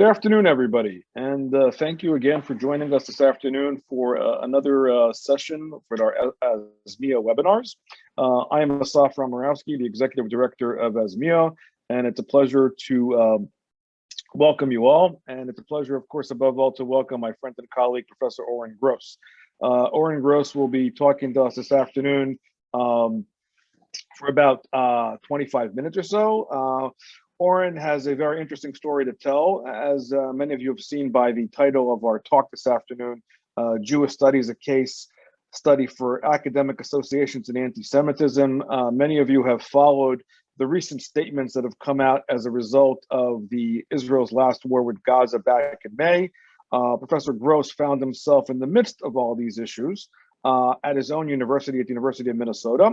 Good afternoon, everybody, and thank you again for joining us this afternoon for another session for our ASMIA webinars. I am Asaf Ramarowski, the Executive Director of ASMIA, and it's a pleasure to welcome you all. And it's a pleasure, of course, above all, to welcome my friend and colleague, Professor Oren Gross. Oren Gross will be talking to us this afternoon for about 25 minutes or so. Oren has a very interesting story to tell, as many of you have seen by the title of our talk this afternoon, Jewish Studies, a Case Study for Academic Associations in Anti-Semitism. Many of you have followed the recent statements that have come out as a result of the Israel's last war with Gaza back in May. Professor Gross found himself in the midst of all these issues at his own university, at the University of Minnesota.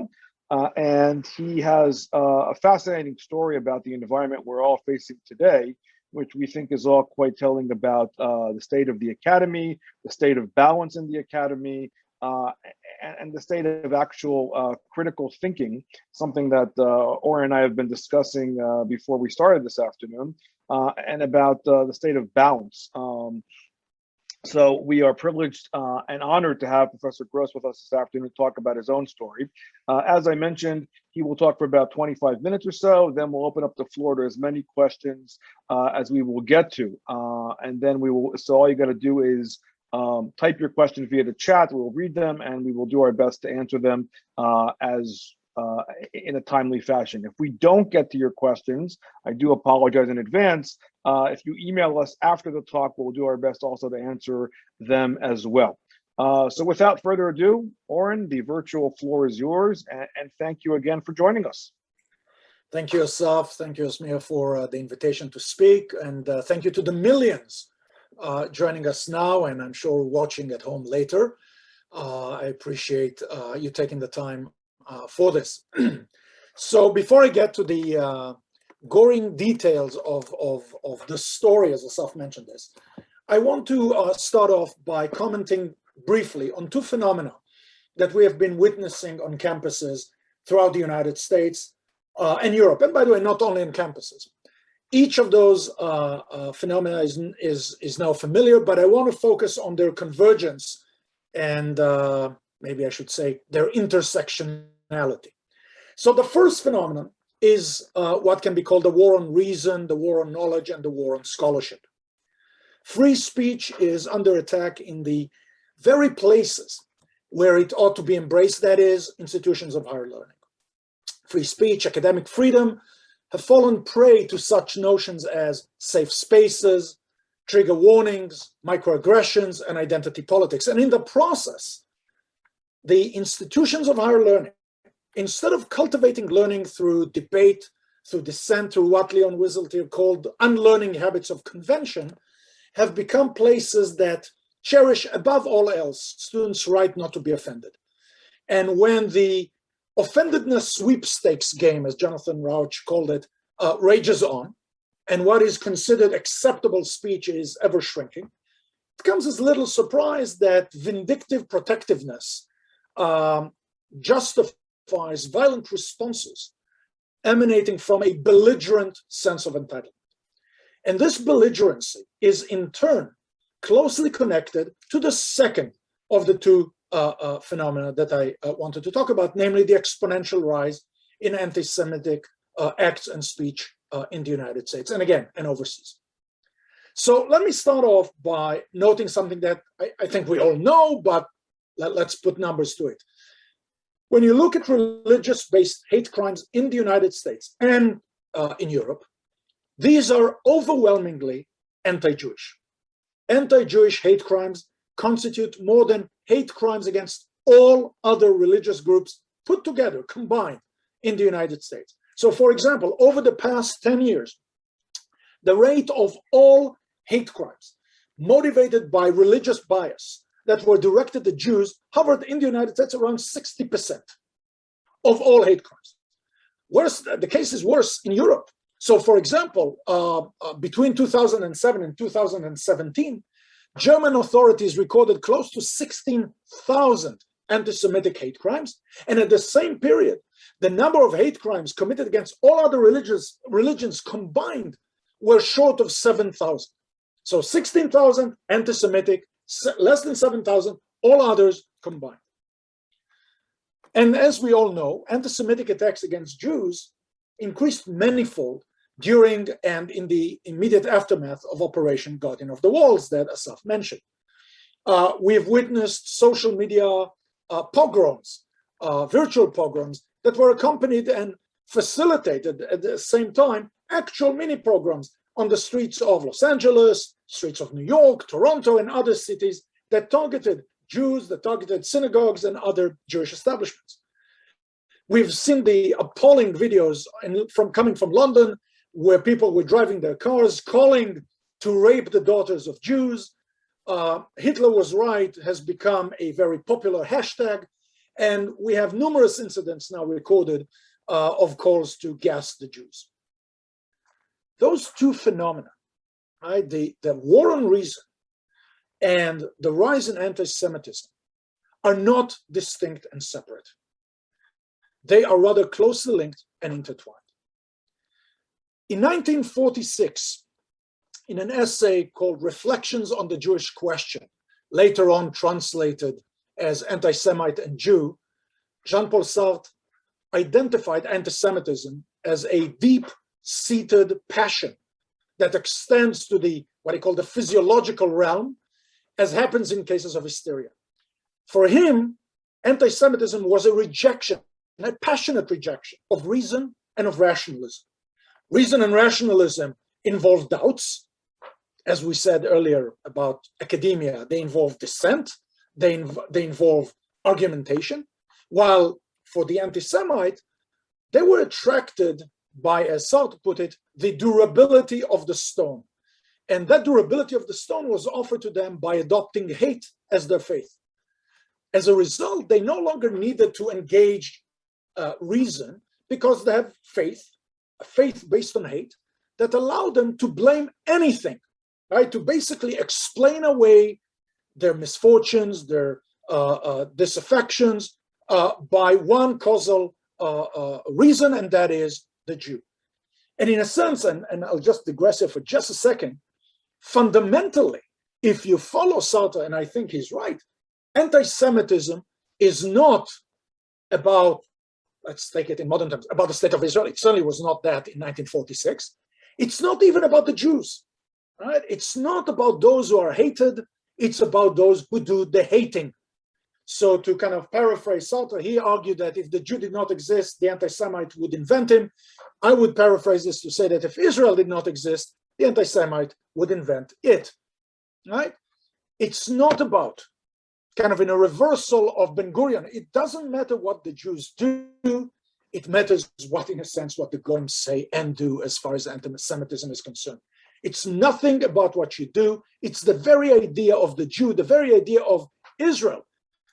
And he has a fascinating story about the environment we're all facing today, which we think is all quite telling about the state of the academy, the state of balance in the academy, and the state of actual critical thinking, something that Oren and I have been discussing before we started this afternoon, and about the state of balance. So we are privileged and honored to have Professor Gross with us this afternoon to talk about his own story. As I mentioned, he will talk for about 25 minutes or so, then we'll open up the floor to as many questions as we will get to. And then so all you gotta do is type your questions via the chat, we'll read them, and we will do our best to answer them in a timely fashion. If we don't get to your questions, I do apologize in advance. If you email us after the talk, we'll do our best also to answer them as well. So without further ado, Oren, the virtual floor is yours, and thank you again for joining us. Thank you, Asaf. Thank you, Asmia, for the invitation to speak, and thank you to the millions joining us now, and I'm sure watching at home later. I appreciate you taking the time for this. So before I get to the goring details of the story, as Asaf mentioned this, I want to start off by commenting briefly on two phenomena that we have been witnessing on campuses throughout the United States and Europe, and by the way, not only on campuses. Each of those phenomena is now familiar, but I want to focus on their convergence and maybe I should say their intersectionality. So the first phenomenon is what can be called the war on reason, the war on knowledge, and the war on scholarship. Free speech is under attack in the very places where it ought to be embraced, that is, institutions of higher learning. Free speech, academic freedom, have fallen prey to such notions as safe spaces, trigger warnings, microaggressions, and identity politics. And in the process, the institutions of higher learning, instead of cultivating learning through debate, through dissent, through what Leon Wieseltier called unlearning habits of convention, have become places that cherish above all else students' right not to be offended. And when the offendedness sweepstakes game, as Jonathan Rauch called it, rages on, and what is considered acceptable speech is ever shrinking, it comes as little surprise that vindictive protectiveness justifies violent responses emanating from a belligerent sense of entitlement. And this belligerency is in turn closely connected to the second of the two phenomena that I wanted to talk about, namely the exponential rise in anti-Semitic acts and speech in the United States, and again, and overseas. So let me start off by noting something that I think we all know, but let's put numbers to it. When you look at religious-based hate crimes in the United States and in Europe, these are overwhelmingly anti-Jewish. Anti-Jewish hate crimes constitute more than hate crimes against all other religious groups put together, combined in the United States. So for example, over the past 10 years, the rate of all hate crimes motivated by religious bias that were directed at Jews hovered in the United States around 60% of all hate crimes. Worse, the case is worse in Europe. So for example, between 2007 and 2017, German authorities recorded close to 16,000 anti-Semitic hate crimes. And at the same period, the number of hate crimes committed against all other religions combined were short of 7,000. So 16,000 anti-Semitic, less than 7,000, all others combined. And as we all know, anti-Semitic attacks against Jews increased manifold during and in the immediate aftermath of Operation Guardian of the Walls that Asaf mentioned. We have witnessed social media pogroms, virtual pogroms that were accompanied and facilitated at the same time actual mini pogroms on the streets of Los Angeles, streets of New York, Toronto, and other cities that targeted Jews, that targeted synagogues and other Jewish establishments. We've seen the appalling videos coming from London, where people were driving their cars, calling to rape the daughters of Jews. Hitler was right has become a very popular hashtag, and we have numerous incidents now recorded of calls to gas the Jews. Those two phenomena, right, the war on reason and the rise in anti-Semitism, are not distinct and separate. They are rather closely linked and intertwined. In 1946, in an essay called Reflections on the Jewish Question, later on translated as Anti-Semite and Jew, Jean-Paul Sartre identified anti-Semitism as a deep-seated passion that extends to what he called the physiological realm, as happens in cases of hysteria. For him, anti-Semitism was a rejection, a passionate rejection of reason and of rationalism. Reason and rationalism involve doubts, as we said earlier about academia. They involve dissent, they involve argumentation, while for the anti-Semite, they were attracted by, as Sartre put it, the durability of the stone. And that durability of the stone was offered to them by adopting hate as their faith. As a result, they no longer needed to engage reason because they have faith, a faith based on hate, that allowed them to blame anything, right? To basically explain away their misfortunes, their disaffections by one causal reason, and that is the Jew. And in a sense, and I'll just digress here for just a second, fundamentally, if you follow Sartre, and I think he's right, anti-Semitism is not about, let's take it in modern terms, about the state of Israel. It certainly was not that in 1946. It's not even about the Jews, right? It's not about those who are hated. It's about those who do the hating. So to kind of paraphrase Sartre, he argued that if the Jew did not exist, the anti-Semite would invent him. I would paraphrase this to say that if Israel did not exist, the anti-Semite would invent it, right? It's not about, kind of in a reversal of Ben Gurion, it doesn't matter what the Jews do, it matters what, in a sense, what the Goyim say and do as far as anti-Semitism is concerned. It's nothing about what you do, it's the very idea of the Jew, the very idea of Israel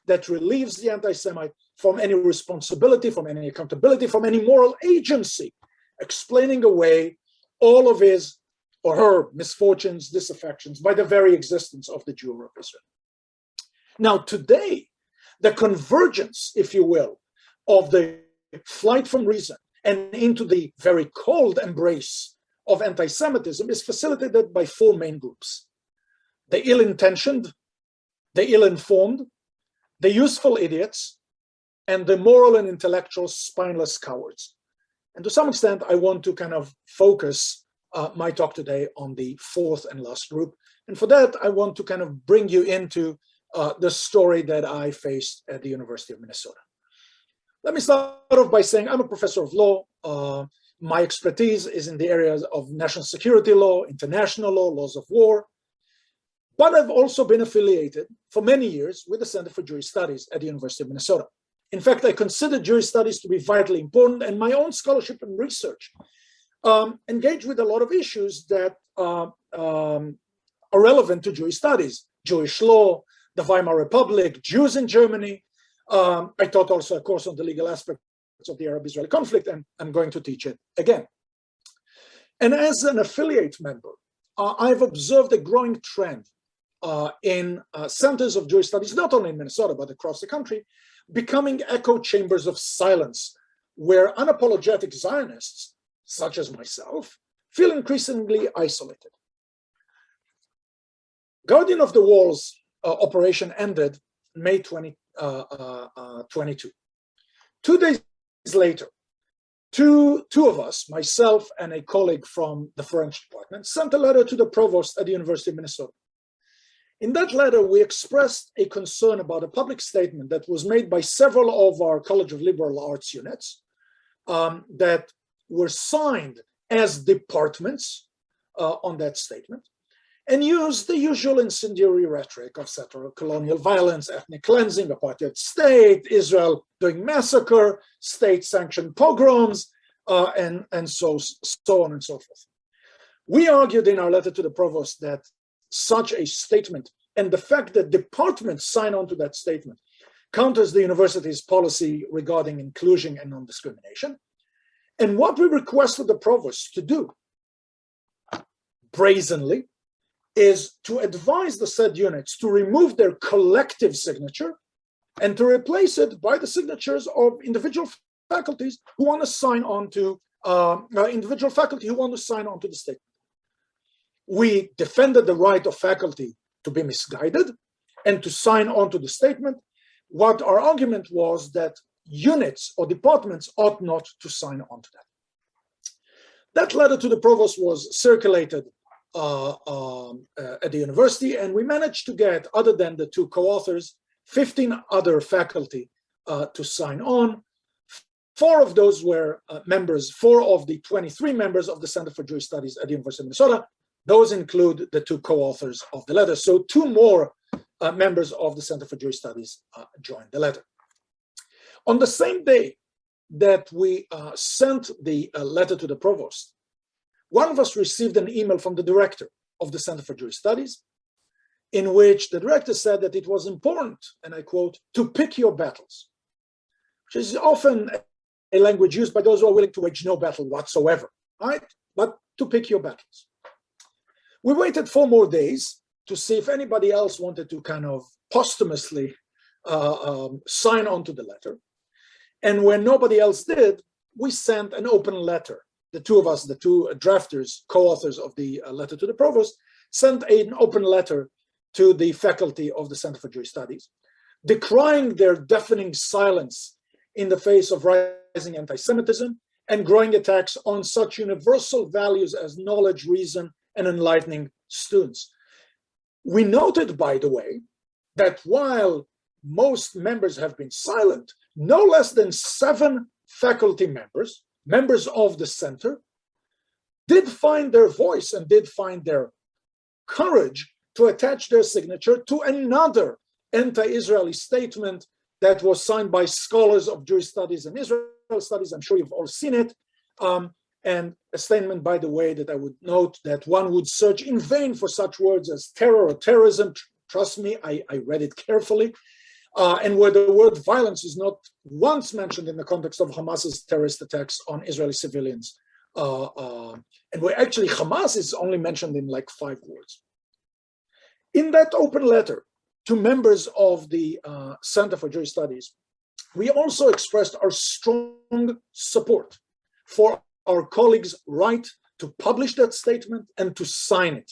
that relieves the anti-Semite from any responsibility, from any accountability, from any moral agency, explaining away all of his or her misfortunes, disaffections by the very existence of the Jew of Israel. Now, today, the convergence, if you will, of the flight from reason and into the very cold embrace of anti-Semitism is facilitated by four main groups: the ill-intentioned, the ill-informed, the useful idiots, and the moral and intellectual spineless cowards. And to some extent, I want to kind of focus my talk today on the fourth and last group. And for that, I want to kind of bring you into the story that I faced at the University of Minnesota. Let me start off by saying I'm a professor of law. My expertise is in the areas of national security law, international law, laws of war. But I've also been affiliated for many years with the Center for Jewish Studies at the University of Minnesota. In fact, I consider Jewish studies to be vitally important, and my own scholarship and research engage with a lot of issues that are relevant to Jewish studies: Jewish law, the Weimar Republic, Jews in Germany. I taught also a course on the legal aspects of the Arab-Israeli conflict, and I'm going to teach it again. And as an affiliate member, I've observed a growing trend in centers of Jewish studies, not only in Minnesota, but across the country, becoming echo chambers of silence, where unapologetic Zionists, such as myself, feel increasingly isolated. Guardian of the Walls operation ended May 2022. 2 days later, two of us, myself and a colleague from the French department, sent a letter to the provost at the University of Minnesota. In that letter, we expressed a concern about a public statement that was made by several of our College of Liberal Arts units that were signed as departments on that statement, and used the usual incendiary rhetoric of settler colonial violence, ethnic cleansing, apartheid state, Israel doing massacre, state-sanctioned pogroms, and so on and so forth. We argued in our letter to the provost that such a statement and the fact that departments sign on to that statement counters the university's policy regarding inclusion and non-discrimination. And what we requested the provost to do, brazenly, is to advise the said units to remove their collective signature and to replace it by the signatures of individual faculties who want to sign on to the statement. We defended the right of faculty to be misguided and to sign on to the statement. What our argument was that units or departments ought not to sign on to that. That letter to the provost was circulated at the university, and we managed to get, other than the two co-authors, 15 other faculty to sign on. 4 of those were members, 4 of the 23 members of the Center for Jewish Studies at the University of Minnesota. Those include the 2 co-authors of the letter. So 2 more members of the Center for Jewish Studies joined the letter. On the same day that we sent the letter to the provost, one of us received an email from the director of the Center for Jewish Studies, in which the director said that it was important, and I quote, to pick your battles, which is often a language used by those who are willing to wage no battle whatsoever, right? But to pick your battles. We waited 4 more days to see if anybody else wanted to kind of posthumously sign on to the letter. And when nobody else did, we sent an open letter. The 2 of us, the 2 drafters, co-authors of the letter to the provost, sent an open letter to the faculty of the Center for Jewish Studies, decrying their deafening silence in the face of rising anti-Semitism and growing attacks on such universal values as knowledge, reason, and enlightening students. We noted, by the way, that while most members have been silent, no less than 7 faculty members, members of the center, did find their voice and did find their courage to attach their signature to another anti-Israeli statement that was signed by scholars of Jewish studies and Israel studies. I'm sure you've all seen it. And a statement, by the way, that I would note that one would search in vain for such words as terror or terrorism. Trust me, I read it carefully. And where the word violence is not once mentioned in the context of Hamas's terrorist attacks on Israeli civilians. And where actually Hamas is only mentioned in like 5 words. In that open letter to members of the Center for Jewish Studies, we also expressed our strong support for our colleagues' right to publish that statement and to sign it.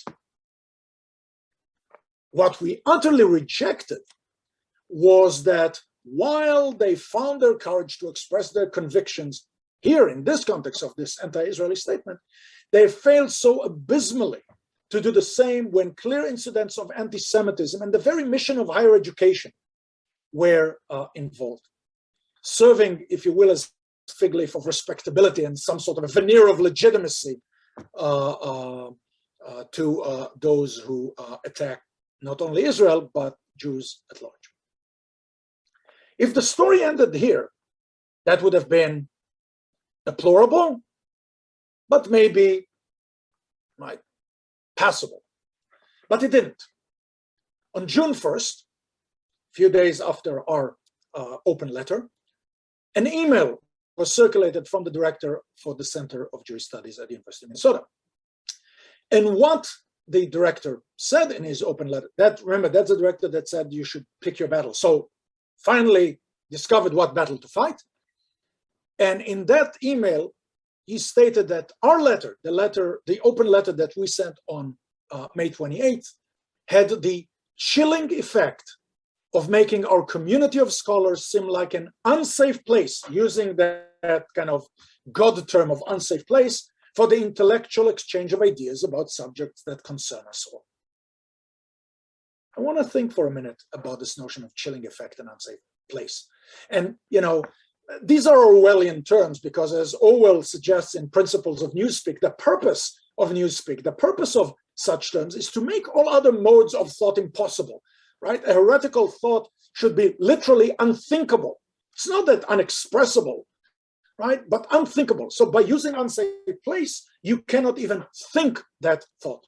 What we utterly rejected was that while they found their courage to express their convictions here in this context of this anti-Israeli statement, they failed so abysmally to do the same when clear incidents of anti-Semitism and the very mission of higher education were involved, serving, if you will, as fig leaf of respectability and some sort of a veneer of legitimacy to those who attack not only Israel, but Jews at large. If the story ended here, that would have been deplorable, but maybe passable. But it didn't. On June 1st, a few days after our open letter, an email was circulated from the director for the Center of Jewish Studies at the University of Minnesota. And what the director said in his open letter, remember, that's the director that said you should pick your battle. So finally discovered what battle to fight. And in that email, he stated that our letter, the open letter that we sent on May 28th, had the chilling effect of making our community of scholars seem like an unsafe place, using that kind of God term of unsafe place for the intellectual exchange of ideas about subjects that concern us all. I want to think for a minute about this notion of chilling effect and unsafe place. And, you know, these are Orwellian terms because, as Orwell suggests in Principles of Newspeak, the purpose of Newspeak, the purpose of such terms is to make all other modes of thought impossible, right? A heretical thought should be literally unthinkable. It's not that unexpressible, right? But unthinkable. So by using unsafe place, you cannot even think that thought.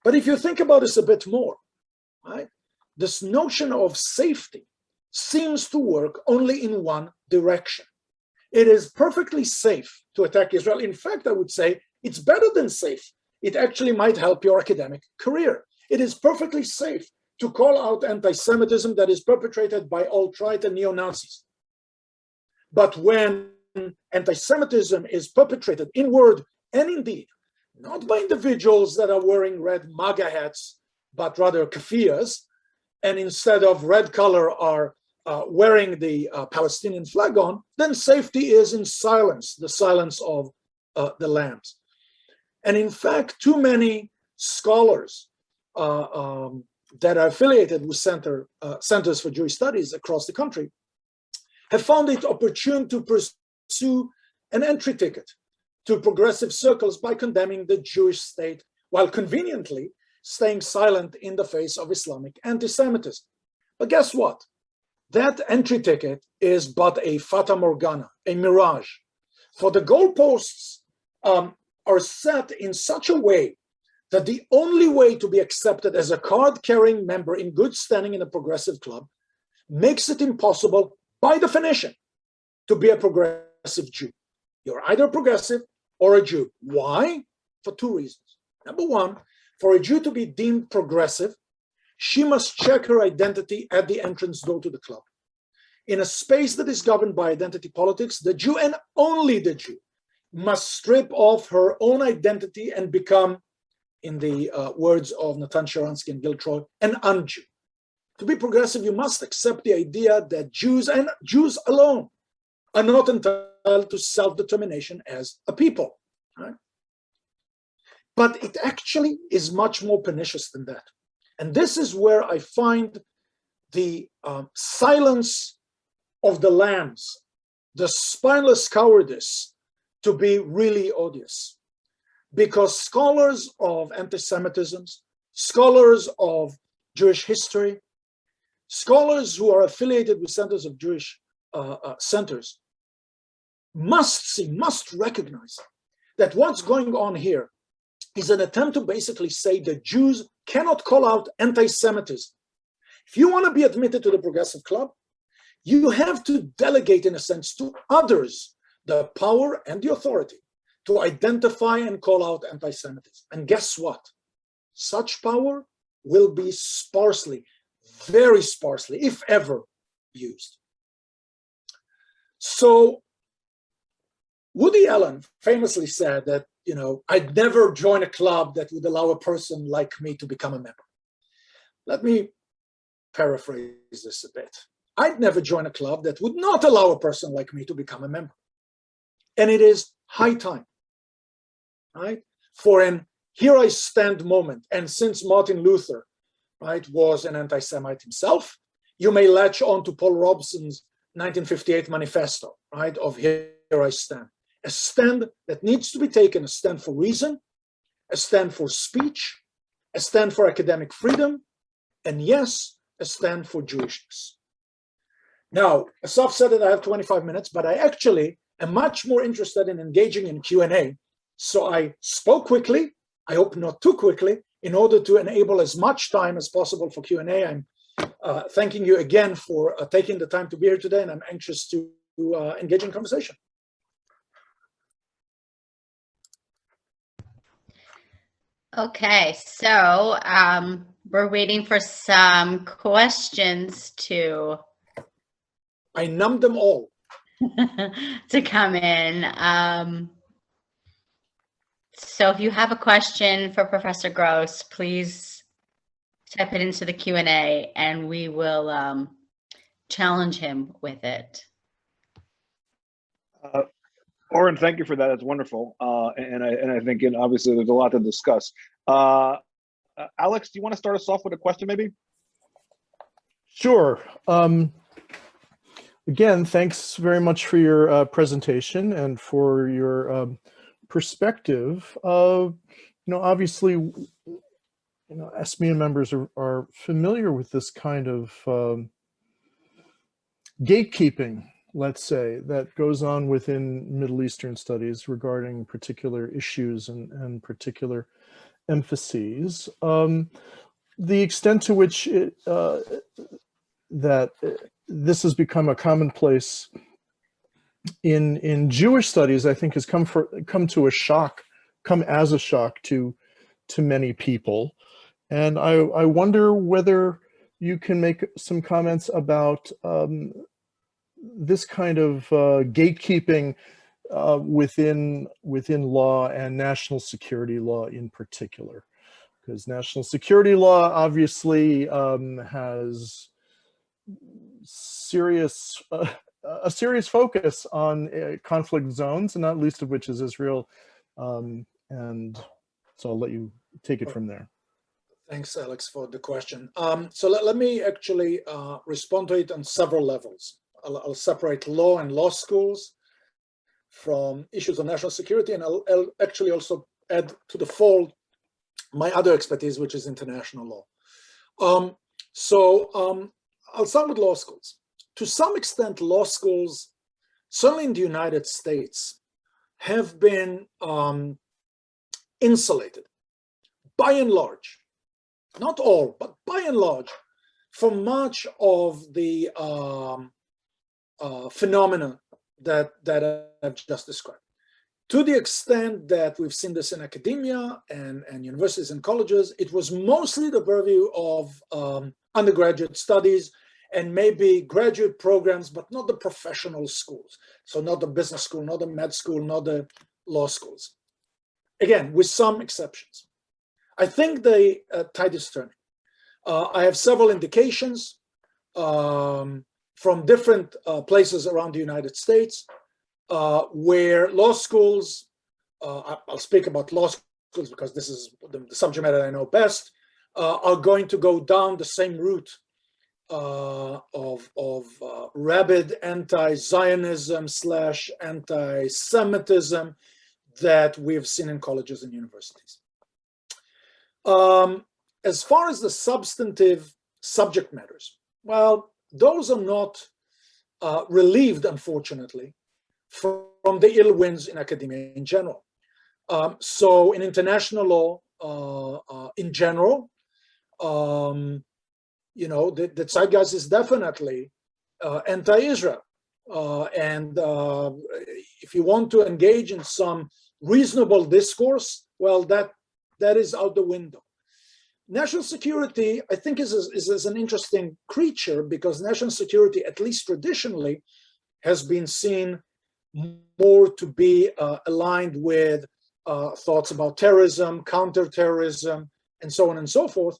But if you think about this a bit more, right? This notion of safety seems to work only in one direction. It is perfectly safe to attack Israel. In fact, I would say it's better than safe. It actually might help your academic career. It is perfectly safe to call out anti-Semitism that is perpetrated by alt-right and neo-Nazis. But when anti-Semitism is perpetrated in word and in deed, not by individuals that are wearing red MAGA hats, but rather keffiyehs, and instead of red color are wearing the Palestinian flag on, then safety is in silence, the silence of the lambs. And in fact, too many scholars that are affiliated with Centers for Jewish Studies across the country have found it opportune to pursue an entry ticket to progressive circles by condemning the Jewish state while conveniently staying silent in the face of Islamic anti-Semitism. But guess what? That entry ticket is but a fata morgana, a mirage. For the goalposts are set in such a way that the only way to be accepted as a card-carrying member in good standing in a progressive club makes it impossible, by definition, to be a progressive Jew. You're either progressive or a Jew. Why? For two reasons. Number one, for a Jew to be deemed progressive, she must check her identity at the entrance door to the club. In a space that is governed by identity politics, the Jew, and only the Jew, must strip off her own identity and become, in the words of Natan Sharansky and Gil Troy, an un-Jew. To be progressive, you must accept the idea that Jews, and Jews alone, are not entitled to self-determination as a people. Right? But it actually is much more pernicious than that. And this is where I find the silence of the lambs, the spineless cowardice, to be really odious. Because scholars of anti-Semitism, scholars of Jewish history, scholars who are affiliated with centers of Jewish centers must recognize that what's going on here is an attempt to basically say that Jews cannot call out anti-Semitism. If you want to be admitted to the progressive club, you have to delegate, in a sense, to others the power and the authority to identify and call out anti-Semitism. And guess what? Such power will be sparsely, very sparsely, if ever, used. So Woody Allen famously said that, you know, I'd never join a club that would allow a person like me to become a member. Let me paraphrase this a bit. I'd never join a club that would not allow a person like me to become a member. And it is high time, right, for an here I stand moment. And since Martin Luther, right, was an anti-Semite himself, you may latch on to Paul Robeson's 1958 manifesto, right, of here I stand. A stand that needs to be taken, a stand for reason, a stand for speech, a stand for academic freedom, and yes, a stand for Jewishness. Now, Asaf said that I have 25 minutes, but I actually am much more interested in engaging in Q&A. So I spoke quickly, I hope not too quickly, in order to enable as much time as possible for Q&A. I'm thanking you again for taking the time to be here today, and I'm anxious to engage in conversation. Okay, so we're waiting for some questions to I numbed them all. to come in. So if you have a question for Professor Gross, please type it into the Q&A, and we will challenge him with it. Oren, thank you for that. That's wonderful. And I think, obviously, there's a lot to discuss. Alex, do you want to start us off with a question, maybe? Sure. Again, thanks very much for your presentation and for your perspective. Obviously, SMEA members are familiar with this kind of gatekeeping, let's say, that goes on within Middle Eastern studies regarding particular issues and particular emphases. The extent to which that this has become a commonplace in Jewish studies, I think, has come as a shock to many people. And I wonder whether you can make some comments about this kind of gatekeeping within law and national security law in particular, because national security law obviously has a serious focus on conflict zones, and not least of which is Israel. And so I'll let you take it from there. Thanks, Alex, for the question. So let me actually respond to it on several levels. I'll separate law and law schools from issues of national security, and I'll actually also add to the fold my other expertise, which is international law. I'll start with law schools. To some extent, law schools, certainly in the United States, have been insulated, by and large, not all, but by and large, from much of the phenomena that I've just described. To the extent that we've seen this in academia and universities and colleges, it was mostly the purview of undergraduate studies and maybe graduate programs, but not the professional schools. So not the business school, not the med school, not the law schools. Again, with some exceptions. I think the tide is turning. I have several indications from different places around the United States where law schools, I'll speak about law schools because this is the subject matter I know best, are going to go down the same route of rabid anti-Zionism / anti-Semitism that we've seen in colleges and universities. As far as the substantive subject matters, well, those are not relieved, unfortunately, from the ill winds in academia in general. So in international law, in general, the zeitgeist is definitely anti-Israel. And if you want to engage in some reasonable discourse, well, that is out the window. National security, I think, is an interesting creature because national security, at least traditionally, has been seen more to be aligned with thoughts about terrorism, counterterrorism, and so on and so forth.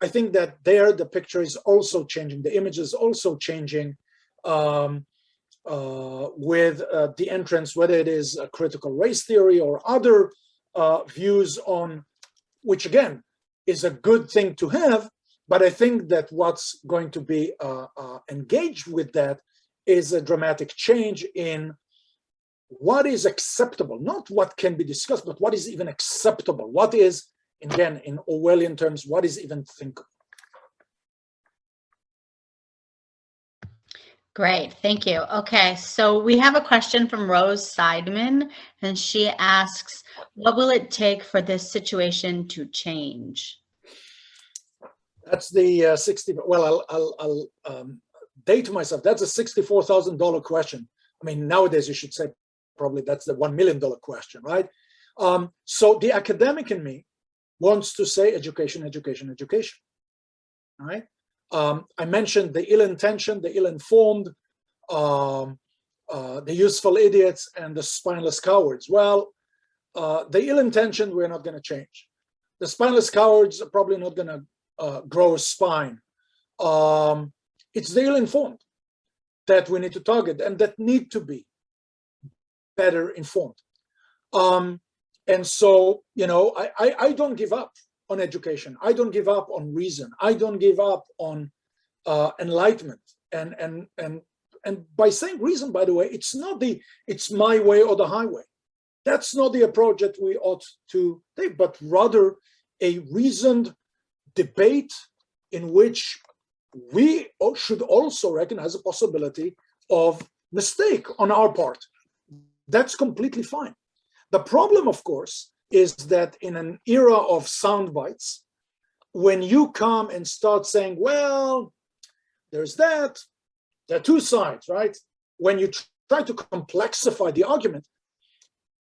I think that there the picture is also changing. The image is also changing with the entrance, whether it is a critical race theory or other views on, which again is a good thing to have. But I think that what's going to be engaged with that is a dramatic change in what is acceptable, not what can be discussed, but what is even acceptable. What is, again, in Orwellian terms, what is even thinkable? Great, thank you. Okay, so we have a question from Rose Seidman, and she asks, what will it take for this situation to change? That's the 60, well, I'll date myself. That's a $64,000 question. I mean, nowadays you should say probably that's the $1 million question, right? So the academic in me wants to say education, education, education, all right? I mentioned the ill-intentioned, the ill-informed, the useful idiots, and the spineless cowards. Well, the ill-intentioned, we're not going to change. The spineless cowards are probably not going to grow a spine. It's the ill-informed that we need to target and that need to be better informed. And so, you know, I don't give up on education. I don't give up on reason. I don't give up on enlightenment. And by saying reason, by the way, it's not it's my way or the highway. That's not the approach that we ought to take, but rather a reasoned debate in which we should also recognize the possibility of mistake on our part. That's completely fine. The problem, of course, is that in an era of sound bites, when you come and start saying, well, there's that, there are two sides, right? When you try to complexify the argument,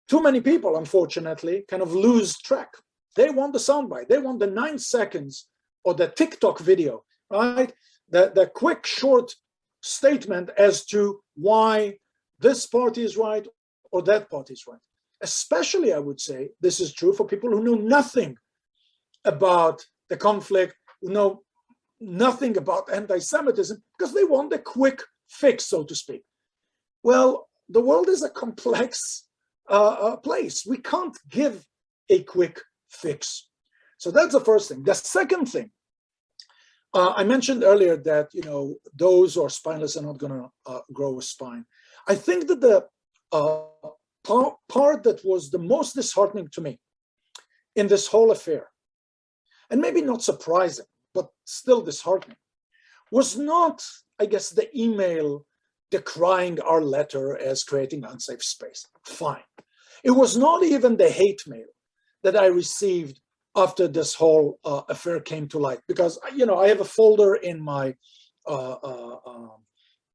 too many people, unfortunately, kind of lose track. They want the soundbite. They want the 9 seconds or the TikTok video, right? The quick, short statement as to why this party is right or that party is right. Especially, I would say, this is true for people who know nothing about the conflict, who know nothing about anti-Semitism, because they want a quick fix, so to speak. Well, the world is a complex place. We can't give a quick fix. So that's the first thing. The second thing, I mentioned earlier that, you know, those who are spineless are not going to grow a spine. I think that the part that was the most disheartening to me in this whole affair, and maybe not surprising, but still disheartening, was not, I guess, the email decrying our letter as creating unsafe space. Fine. It was not even the hate mail that I received after this whole affair came to light, because, you know, I have a folder in my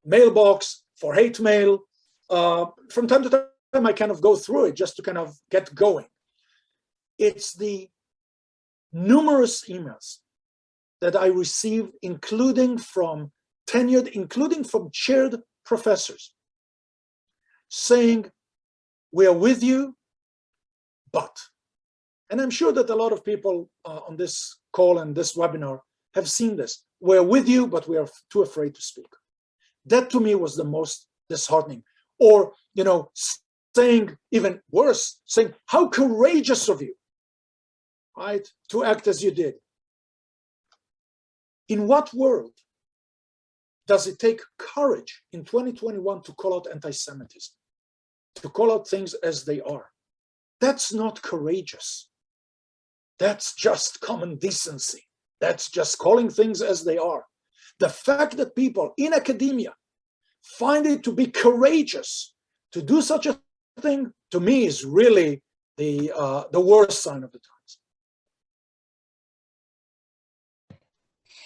mailbox for hate mail. From time to time, I kind of go through it just to kind of get going. It's the numerous emails that I received, including from tenured, including from chaired professors, saying, we are with you, but. And I'm sure that a lot of people on this call and this webinar have seen this. We're with you, but we are too afraid to speak. That to me was the most disheartening. Or, you know, saying even worse, saying, how courageous of you, right, to act as you did. In what world does it take courage in 2021 to call out anti-Semitism, to call out things as they are? That's not courageous. That's just common decency. That's just calling things as they are. The fact that people in academia find it to be courageous to do such a thing, to me, is really the worst sign of the times.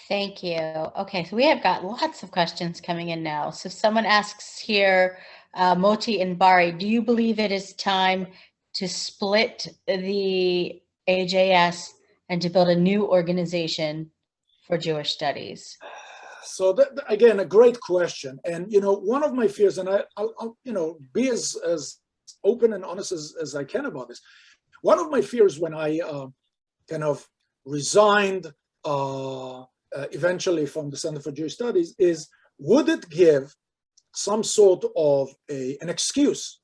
Thank you. Okay, so we have got lots of questions coming in now. So someone asks here, Moti and Bari, do you believe it is time to split the AJS and to build a new organization for Jewish studies? So that, again, a great question. And, you know, one of my fears, and I'll you know, be as open and honest as I can about this. One of my fears when I kind of resigned eventually from the Center for Jewish Studies is, would it give some sort of an excuse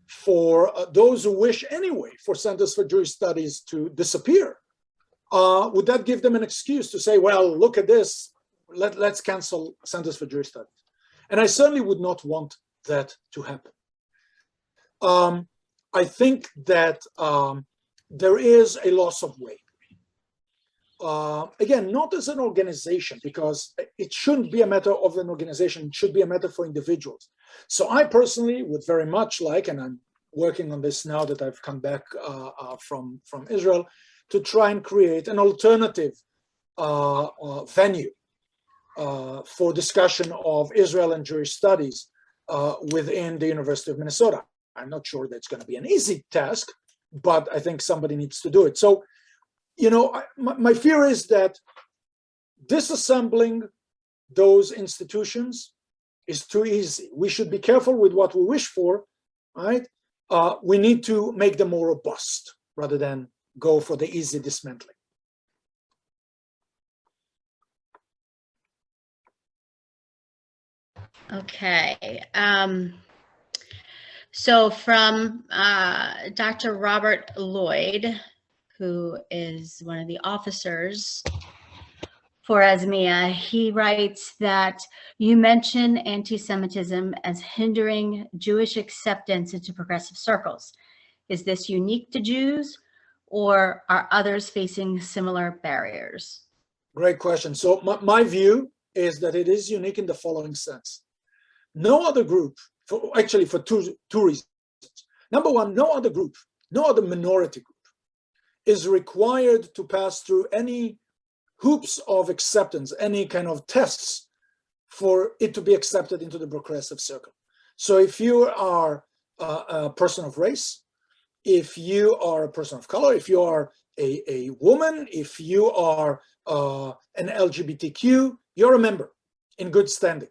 for those who wish anyway for Centers for Jewish Studies to disappear? Would that give them an excuse to say, well, look at this, let's cancel Centers for Jewish Studies? And I certainly would not want that to happen. I think that there is a loss of weight. Again, not as an organization, because it shouldn't be a matter of an organization, it should be a matter for individuals. So I personally would very much like, and I'm working on this now that I've come back from Israel, to try and create an alternative venue for discussion of Israel and Jewish studies within the University of Minnesota. I'm not sure that's going to be an easy task, but I think somebody needs to do it. So, you know, my fear is that disassembling those institutions is too easy. We should be careful with what we wish for, right? We need to make them more robust rather than go for the easy dismantling. Okay. So from Dr. Robert Lloyd, who is one of the officers for ASMEA, he writes that you mention anti-Semitism as hindering Jewish acceptance into progressive circles. Is this unique to Jews, or are others facing similar barriers? Great question. So my view is that it is unique in the following sense. No other group, for two reasons. Number one, no other group, no other minority group is required to pass through any hoops of acceptance, any kind of tests for it to be accepted into the progressive circle. So if you are a person of race, if you are a person of color, if you are a woman, if you are an LGBTQ, you're a member in good standing.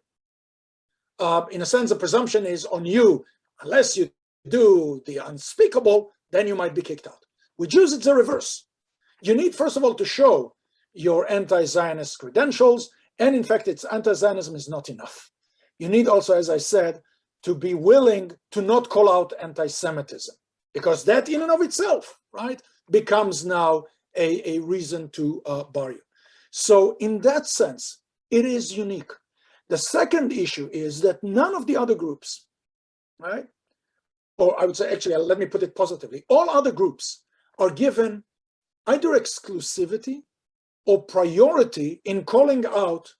In a sense, the presumption is on you. Unless you do the unspeakable, then you might be kicked out. With Jews, it's the reverse. You need, first of all, to show your anti-Zionist credentials, and in fact, anti-Zionism is not enough. You need also, as I said, to be willing to not call out anti-Semitism, because that in and of itself, right, becomes now a reason to bar you. So in that sense, it is unique. The second issue is that none of the other groups, right, or I would say, actually, let me put it positively, all other groups are given either exclusivity or priority in calling out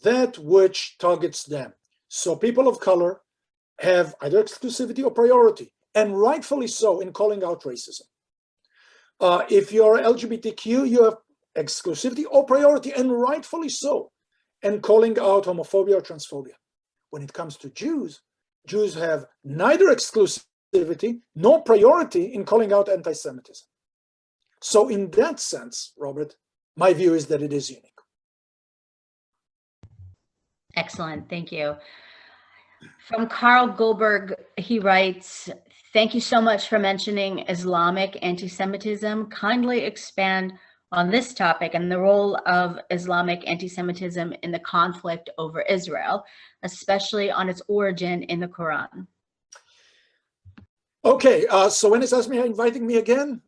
that which targets them. So people of color have either exclusivity or priority, and rightfully so, in calling out racism. If you're LGBTQ, you have exclusivity or priority, and rightfully so, in calling out homophobia or transphobia. When it comes to Jews, Jews have neither exclusivity nor priority in calling out anti-Semitism. So in that sense, Robert, my view is that it is unique. Excellent, thank you. From Carl Goldberg, he writes, thank you so much for mentioning Islamic anti-Semitism. Kindly expand on this topic and the role of Islamic anti-Semitism in the conflict over Israel, especially on its origin in the Quran. Okay, so when it says me inviting me again,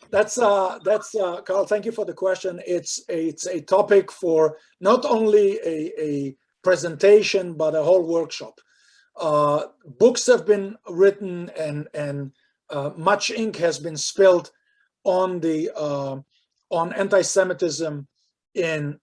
that's Carl, thank you for the question. It's a topic for not only a presentation, but a whole workshop. Books have been written and much ink has been spilled on the on anti-Semitism in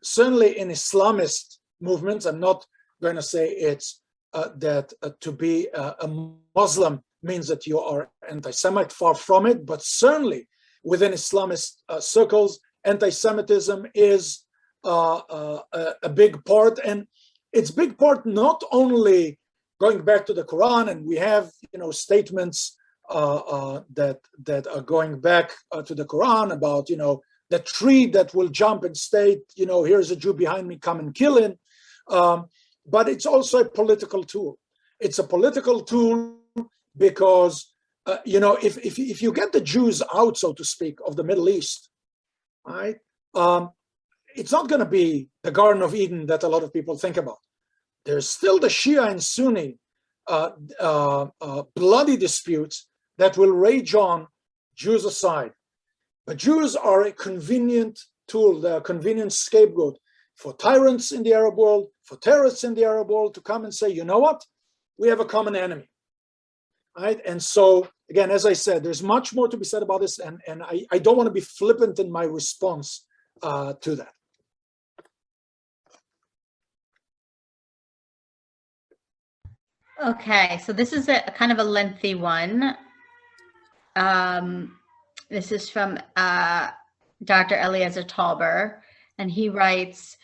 certainly in Islamist movements. I'm not going to say it's that to be a Muslim means that you are anti-Semite, far from it, but certainly within Islamist circles, anti-Semitism is a big part, and it's big part not only going back to the Quran, and we have statements that are going back to the Quran about the tree that will jump and state here's a Jew behind me, come and kill him. But it's also a political tool. It's a political tool because if you get the Jews out, so to speak, of the Middle East, right? It's not going to be the Garden of Eden that a lot of people think about. There's still the Shia and Sunni bloody disputes that will rage on, Jews aside. But Jews are a convenient tool, they're a convenient scapegoat for tyrants in the Arab world, for terrorists in the Arab world to come and say, you know what, we have a common enemy, right? And so, again, as I said, there's much more to be said about this, and I don't want to be flippant in my response to that. Okay, so this is a kind of a lengthy one. This is from Dr. Eliezer Tauber, and he writes,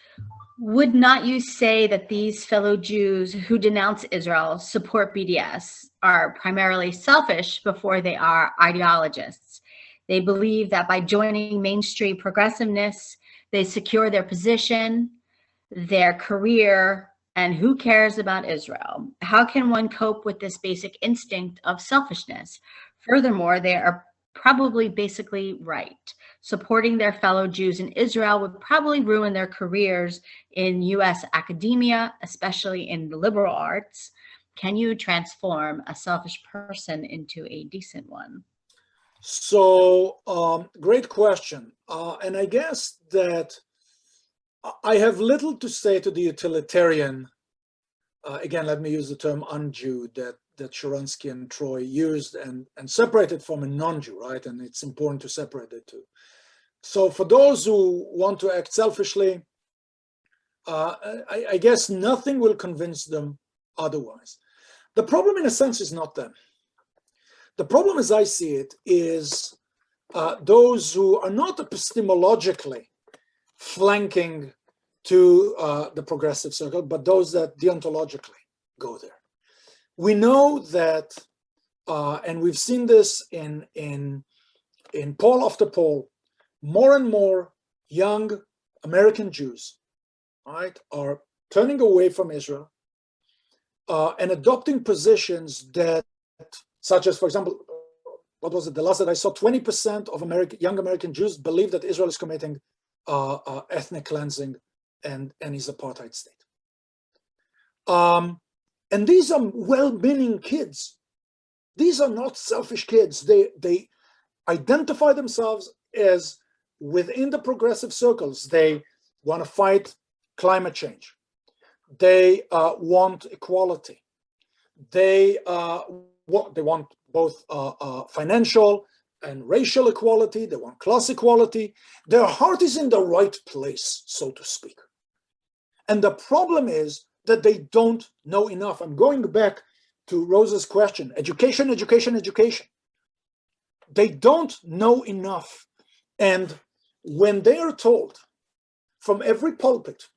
would not you say that these fellow Jews who denounce Israel, support BDS, are primarily selfish before they are ideologists? They believe that by joining mainstream progressiveness, they secure their position, their career, and who cares about Israel? How can one cope with this basic instinct of selfishness? Furthermore, they are probably basically right. Supporting their fellow Jews in Israel would probably ruin their careers in US academia, especially in the liberal arts. Can you transform a selfish person into a decent one? So, great question. And I guess that I have little to say to the utilitarian. Again, let me use the term un-Jew that Sharansky and Troy used and separate it from a non-Jew, right? And it's important to separate the two. So for those who want to act selfishly, I guess nothing will convince them otherwise. The problem, in a sense, is not them. The problem, as I see it, is those who are not epistemologically flanking to the progressive circle, but those that deontologically go there. We know that, and we've seen this in poll after poll, more and more young American Jews, right, are turning away from Israel and adopting positions that, such as, for example, what was it? The last that I saw, 20% of young American Jews believe that Israel is committing ethnic cleansing and is apartheid state. And these are well-meaning kids. These are not selfish kids. They identify themselves as within the progressive circles. They want to fight climate change. They want equality. They want both financial and racial equality. They want class equality. Their heart is in the right place, so to speak. And the problem is that they don't know enough. I'm going back to Rosa's question, education, education, education. They don't know enough. And when they are told from every pulpit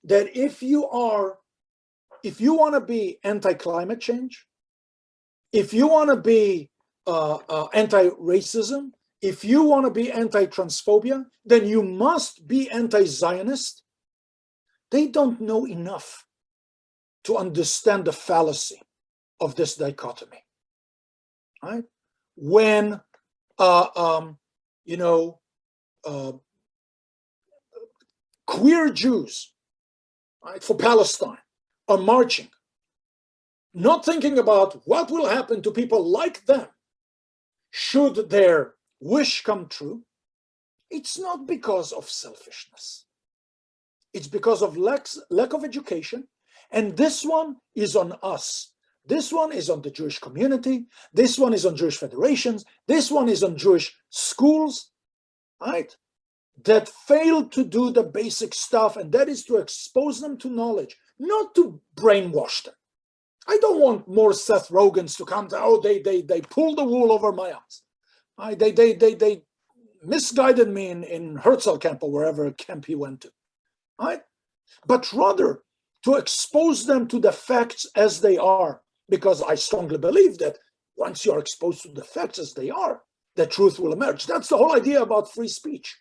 that if you want to be anti-climate change, if you want to be anti-racism, if you want to be anti-transphobia, then you must be anti-Zionist. They don't know enough to understand the fallacy of this dichotomy, right? When, queer Jews, right, for Palestine are marching, not thinking about what will happen to people like them should their wish come true, it's not because of selfishness. It's because of lack of education. And this one is on us. This one is on the Jewish community. This one is on Jewish federations. This one is on Jewish schools, right? That fail to do the basic stuff, and that is to expose them to knowledge, not to brainwash them. I don't want more Seth Rogans to come to, they pulled the wool over my eyes. They misguided me in Herzl camp or wherever camp he went to. Right? But rather to expose them to the facts as they are, because I strongly believe that once you are exposed to the facts as they are, the truth will emerge. That's the whole idea about free speech,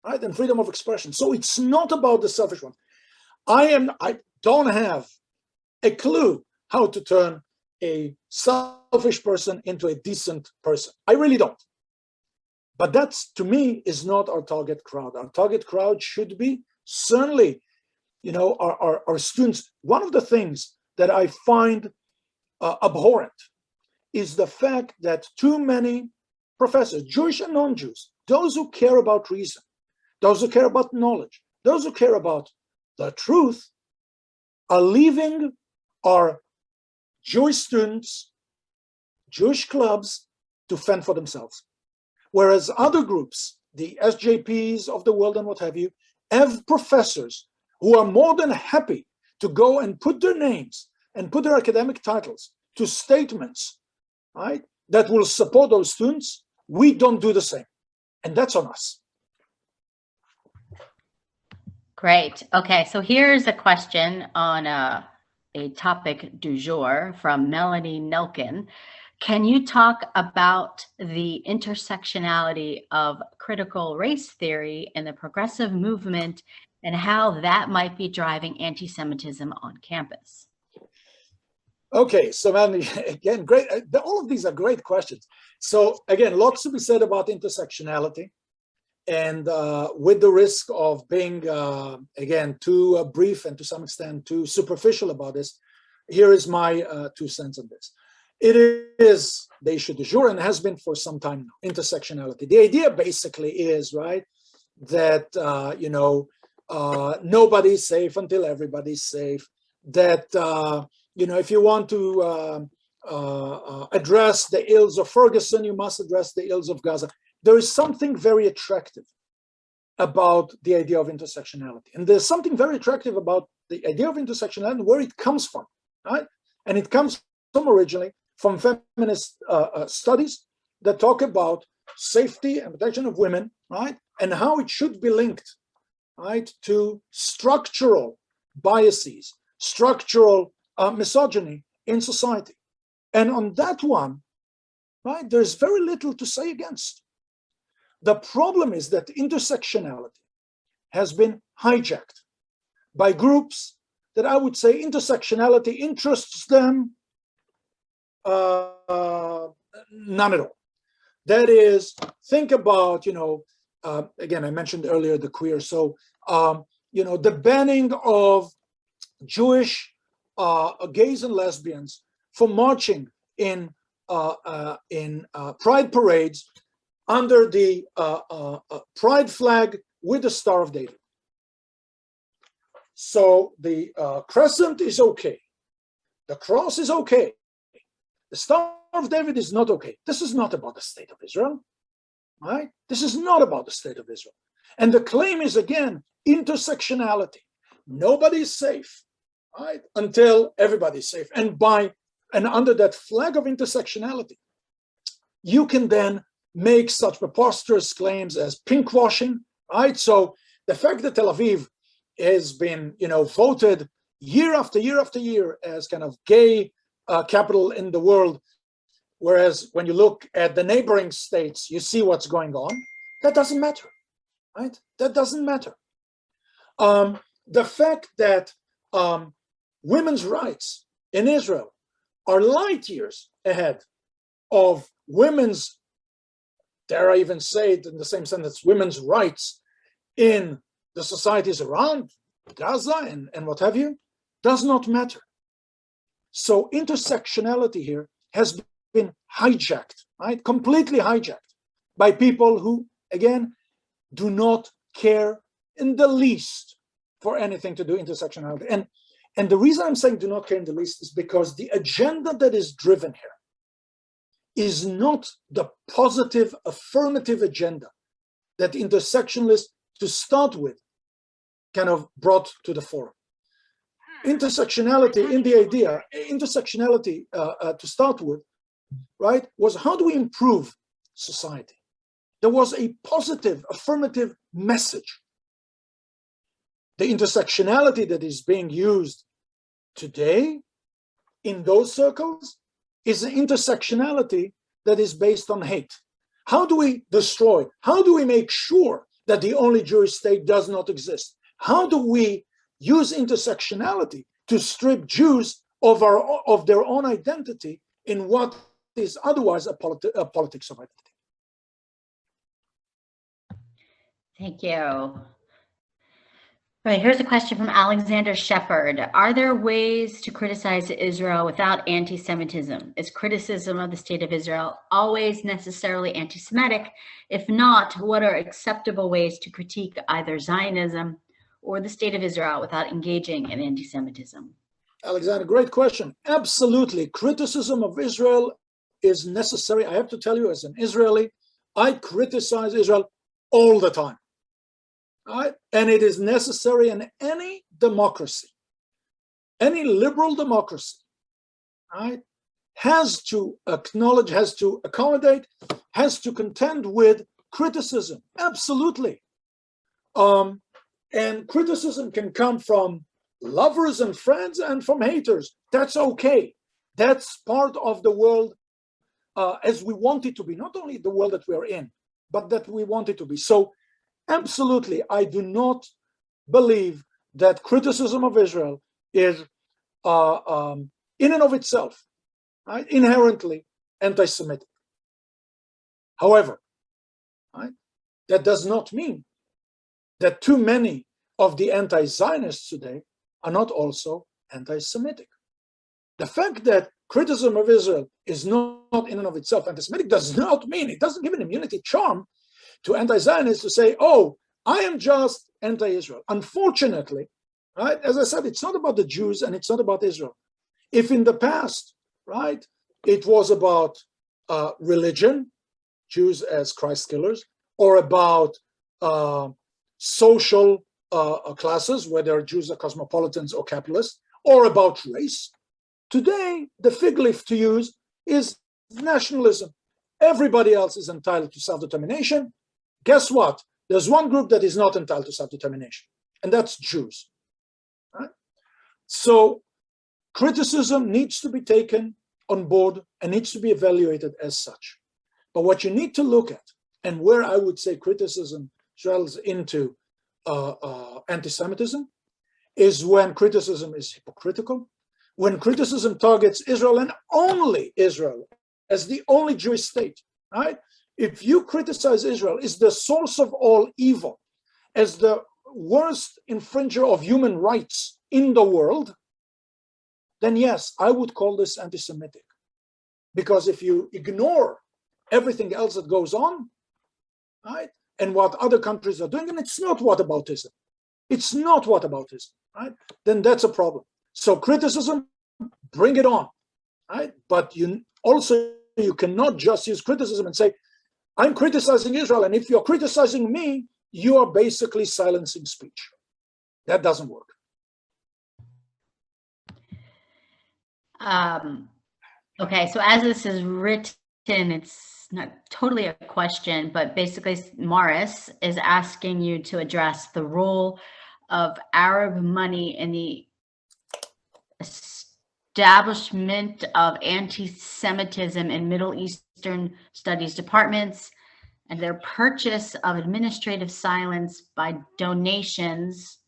right, and freedom of expression. So it's not about the selfish one. I don't have a clue how to turn a selfish person into a decent person. I really don't. But that's, to me, is not our target crowd. Our target crowd should be certainly, our students. One of the things that I find abhorrent is the fact that too many professors, Jewish and non-Jews, those who care about reason, those who care about knowledge, those who care about the truth, are leaving our Jewish students, Jewish clubs, to fend for themselves. Whereas other groups, the SJPs of the world and what have you, have professors who are more than happy to go and put their names and put their academic titles to statements, right, that will support those students. We don't do the same. And that's on us. Great. Okay, so here's a question on a topic du jour from Melanie Nelkin. Can you talk about the intersectionality of critical race theory in the progressive movement and how that might be driving anti-Semitism on campus? Okay, so again, great. All of these are great questions. So again, lots to be said about intersectionality, and with the risk of being, again, too brief and to some extent too superficial about this, here is my 2 cents on this. It is the issue du jour and has been for some time now, intersectionality. The idea basically is, right, that, nobody's safe until everybody's safe, that, if you want to address the ills of Ferguson, you must address the ills of Gaza. There is something very attractive about the idea of intersectionality. And there's something very attractive about the idea of intersectionality and where it comes from, right? And it comes from originally from feminist studies that talk about safety and protection of women, right? And how it should be linked, right, to structural biases, structural misogyny in society. And on that one, right, there's very little to say against. The problem is that intersectionality has been hijacked by groups that I would say intersectionality interests them none at all. That is, think about, again, I mentioned earlier the queer. So, the banning of Jewish gays and lesbians for marching in pride parades under the pride flag with the Star of David. So the crescent is okay. The cross is okay. The Star of David is not okay. This is not about the state of Israel, right? This is not about the state of Israel. And the claim is, again, intersectionality. Nobody's safe, right, until everybody's safe. And under that flag of intersectionality, you can then make such preposterous claims as pinkwashing, right? So the fact that Tel Aviv has been, voted year after year after year as kind of gay capital in the world, whereas when you look at the neighboring states, you see what's going on, that doesn't matter, right? That doesn't matter. The fact that women's rights in Israel are light years ahead of women's, dare I even say it in the same sentence, women's rights in the societies around Gaza and what have you, does not matter. So intersectionality here has been hijacked, right? Completely hijacked by people who, again, do not care in the least for anything to do intersectionality. And the reason I'm saying do not care in the least is because the agenda that is driven here is not the positive, affirmative agenda that intersectionalists, to start with, kind of brought to the fore. Intersectionality in the idea, intersectionality to start with, right, was how do we improve society? There was a positive, affirmative message. The intersectionality that is being used today in those circles is an intersectionality that is based on hate. How do we destroy? How do we make sure that the only Jewish state does not exist? How do we use intersectionality to strip Jews of their own identity in what is otherwise a politics of identity? Thank you. All right, here's a question from Alexander Shepard. Are there ways to criticize Israel without anti-Semitism? Is criticism of the state of Israel always necessarily anti-Semitic? If not, what are acceptable ways to critique either Zionism or the state of Israel without engaging in anti-Semitism? Alexander, great question. Absolutely. Criticism of Israel is necessary. I have to tell you, as an Israeli, I criticize Israel all the time. Right? And it is necessary in any democracy. Any liberal democracy, right, has to acknowledge, has to accommodate, has to contend with criticism. Absolutely. And criticism can come from lovers and friends and from haters. That's okay. That's part of the world as we want it to be. Not only the world that we are in, but that we want it to be. So absolutely, I do not believe that criticism of Israel is in and of itself, right, inherently anti-Semitic. However, right, that does not mean that too many of the anti-Zionists today are not also anti-Semitic. The fact that criticism of Israel is not in and of itself anti-Semitic does not mean, it doesn't give an immunity charm to anti-Zionists to say, oh, I am just anti-Israel. Unfortunately, right, as I said, it's not about the Jews and it's not about Israel. If in the past, right, it was about religion, Jews as Christ killers, or about social classes, whether Jews are cosmopolitans or capitalists, or about race, today the fig leaf to use is nationalism. Everybody else is entitled to self-determination. Guess what? There's one group that is not entitled to self-determination, and that's Jews. Right? So criticism needs to be taken on board and needs to be evaluated as such. But what you need to look at, and where I would say criticism dwells into anti-Semitism, is when criticism is hypocritical, when criticism targets Israel and only Israel as the only Jewish state, right? If you criticize Israel as the source of all evil, as the worst infringer of human rights in the world, then yes, I would call this anti-Semitic. Because if you ignore everything else that goes on, right, and what other countries are doing, and it's not whataboutism, it's not whataboutism, right, then that's a problem. So criticism, bring it on, right? But you cannot just use criticism and say, I'm criticizing Israel, and if you're criticizing me, you are basically silencing speech. That doesn't work. Okay, so as this is written, it's not totally a question, but basically Morris is asking you to address the role of Arab money in the establishment of anti-Semitism in Middle Eastern studies departments and their purchase of administrative silence by donations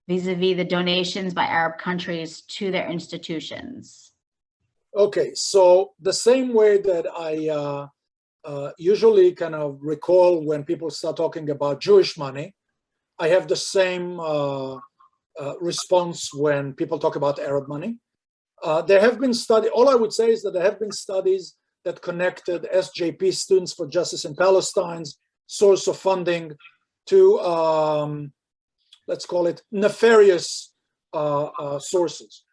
vis-a-vis the donations by Arab countries to their institutions. Okay, so the same way that I usually kind of recall when people start talking about Jewish money, I have the same response when people talk about Arab money. There have been studies, all I would say is that there have been studies that connected SJP, Students for Justice in Palestine's source of funding to, let's call it nefarious sources.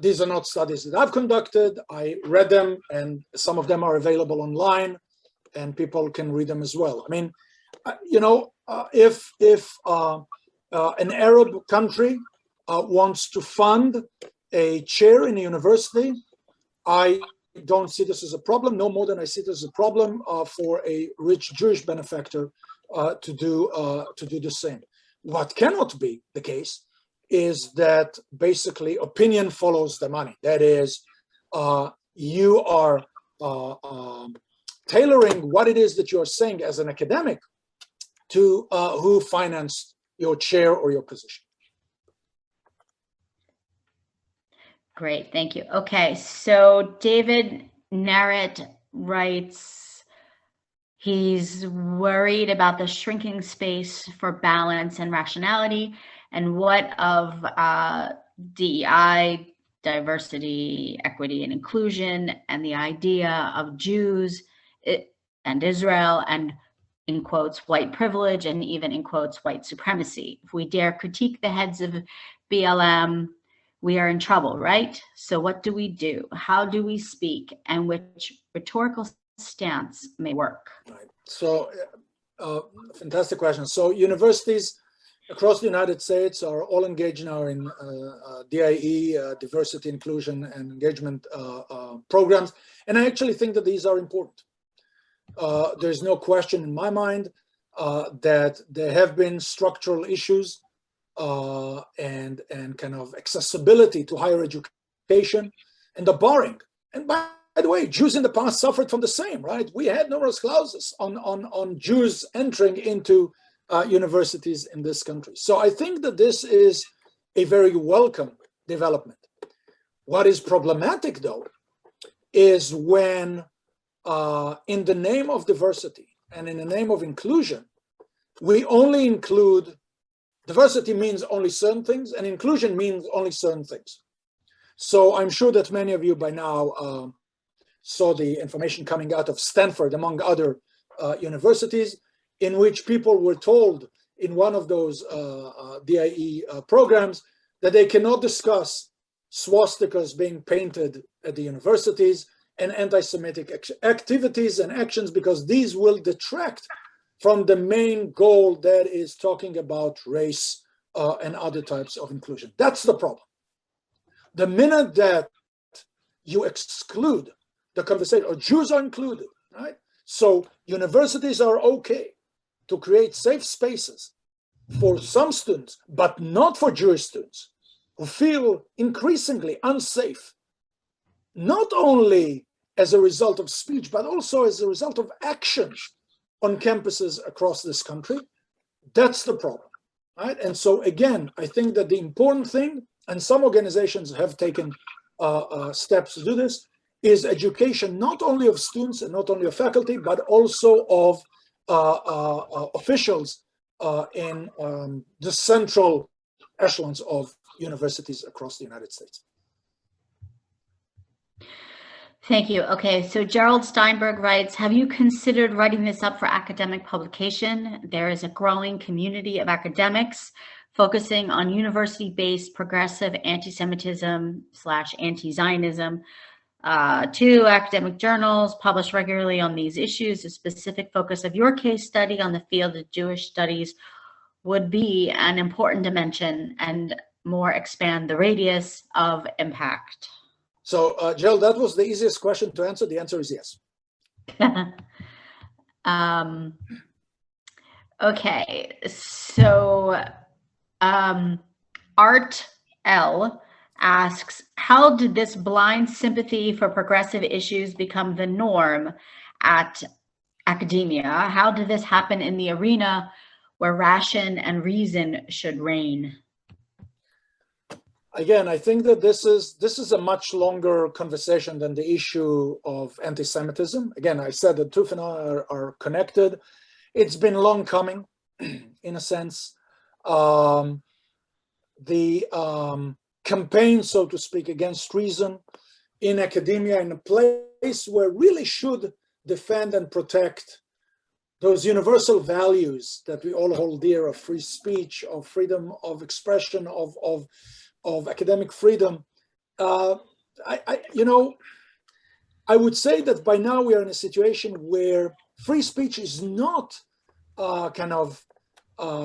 These are not studies that I've conducted. I read them, and some of them are available online, and people can read them as well. I mean, you know, if an Arab country wants to fund a chair in a university, I don't see this as a problem, no more than I see this as a problem for a rich Jewish benefactor to do the same. What cannot be the case is that basically opinion follows the money. That is, you are tailoring what it is that you're saying as an academic to who financed your chair or your position. Great, thank you. Okay, so David Narrett writes, he's worried about the shrinking space for balance and rationality, and what of DEI, diversity, equity, and inclusion, and the idea of Jews and Israel, and in quotes, white privilege, and even in quotes, white supremacy. If we dare critique the heads of BLM, we are in trouble, right? So what do we do? How do we speak? And which rhetorical stance may work? Right. So, fantastic question. So universities across the United States are all engaged now in DIE, diversity, inclusion, and engagement programs. And I actually think that these are important. There's no question in my mind that there have been structural issues and kind of accessibility to higher education and the barring. And by the way, Jews in the past suffered from the same, right? We had numerous clauses on Jews entering into universities in this country. So I think that this is a very welcome development. What is problematic, though, is when in the name of diversity and in the name of inclusion, we only include, diversity means only certain things, and inclusion means only certain things. So I'm sure that many of you by now saw the information coming out of Stanford, among other universities, in which people were told in one of those DIE programs that they cannot discuss swastikas being painted at the universities and anti-Semitic activities and actions, because these will detract from the main goal that is talking about race and other types of inclusion. That's the problem. The minute that you exclude the conversation, or Jews are included, right? So universities are okay to create safe spaces for some students, but not for Jewish students who feel increasingly unsafe, not only as a result of speech, but also as a result of actions on campuses across this country. That's the problem, right? And so again, I think that the important thing, and some organizations have taken steps to do this, is education not only of students and not only of faculty, but also of officials in the central echelons of universities across the United States. Thank you. Okay, so Gerald Steinberg writes, have you considered writing this up for academic publication? There is a growing community of academics focusing on university-based progressive anti-Semitism / anti-Zionism. 2 academic journals publish regularly on these issues. A specific focus of your case study on the field of Jewish studies would be an important dimension and more expand the radius of impact. So, Jill, that was the easiest question to answer. The answer is yes. Okay, so Art L asks, how did this blind sympathy for progressive issues become the norm at academia? How did this happen in the arena where ration and reason should reign? Again, I think that this is a much longer conversation than the issue of anti-Semitism. Again, I said the two phenomena are connected. It's been long coming, in a sense. The campaign, so to speak, against reason in academia, in a place where really should defend and protect those universal values that we all hold dear, of free speech, of freedom of expression, of academic freedom. I would say that by now we are in a situation where free speech is not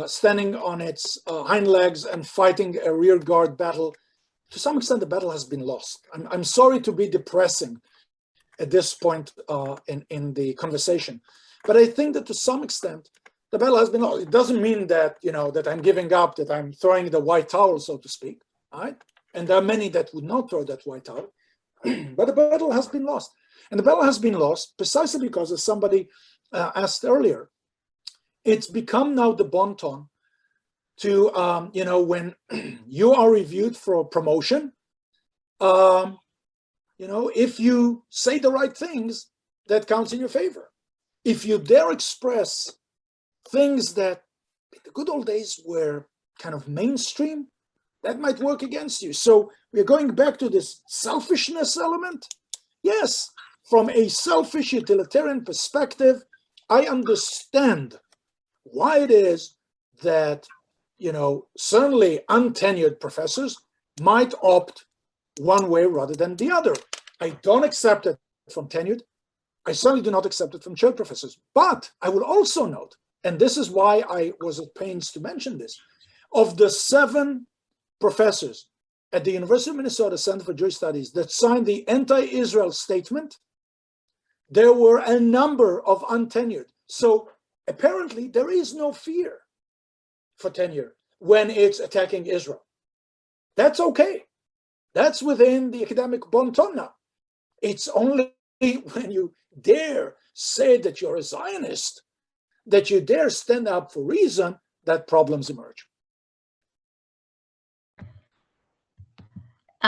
standing on its hind legs and fighting a rear guard battle. To some extent, the battle has been lost. I'm sorry to be depressing at this point in the conversation, but I think that to some extent, the battle has been lost. It doesn't mean that, that I'm giving up, that I'm throwing the white towel, so to speak. Right? And there are many that would not throw that white towel, but the battle has been lost. And the battle has been lost precisely because, as somebody asked earlier, it's become now the bon ton to, when you are reviewed for promotion, if you say the right things, that counts in your favor. If you dare express things that in the good old days were kind of mainstream, that might work against you. So we're going back to this selfishness element. Yes, from a selfish utilitarian perspective, I understand why it is that, certainly untenured professors might opt one way rather than the other. I don't accept it from tenured. I certainly do not accept it from chaired professors. But I will also note, and this is why I was at pains to mention this, of the 7 professors at the University of Minnesota Center for Jewish Studies that signed the anti-Israel statement, there were a number of untenured. So apparently there is no fear for tenure when it's attacking Israel. That's okay. That's within the academic bon ton now. It's only when you dare say that you're a Zionist, that you dare stand up for reason, that problems emerge.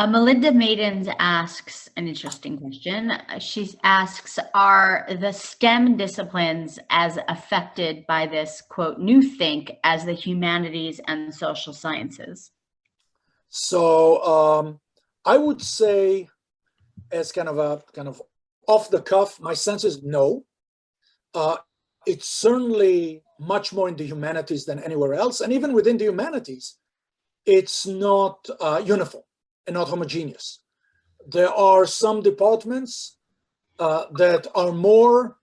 Melinda Maidens asks an interesting question. She asks, are the STEM disciplines as affected by this, quote, new think as the humanities and social sciences? So I would say, as kind of off the cuff, my sense is no. It's certainly much more in the humanities than anywhere else. And even within the humanities, it's not uniform and not homogeneous. There are some departments that are more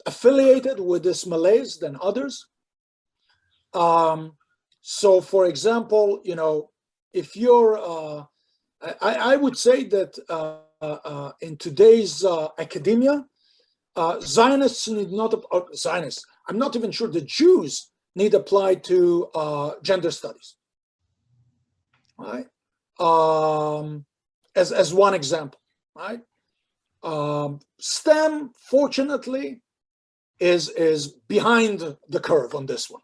affiliated with this malaise than others. So, for example, if you're, I would say that in today's academia, Zionists need not, Zionists, I'm not even sure the Jews need apply to gender studies, right? As one example, right? STEM, fortunately, is behind the curve on this one.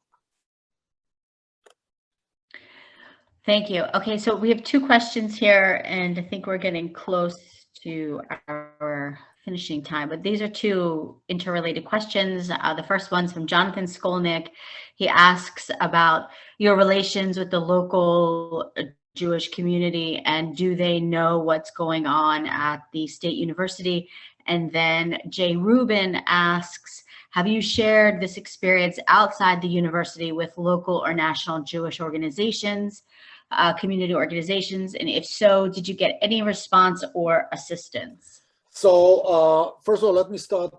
Thank you. Okay, so we have two questions here, and I think we're getting close to our finishing time, but these are two interrelated questions. The first one's from Jonathan Skolnick. He asks about your relations with the local Jewish community, and do they know what's going on at the State University? And then Jay Rubin asks, have you shared this experience outside the university with local or national Jewish organizations, community organizations? And if so, did you get any response or assistance? So first of all, let me start.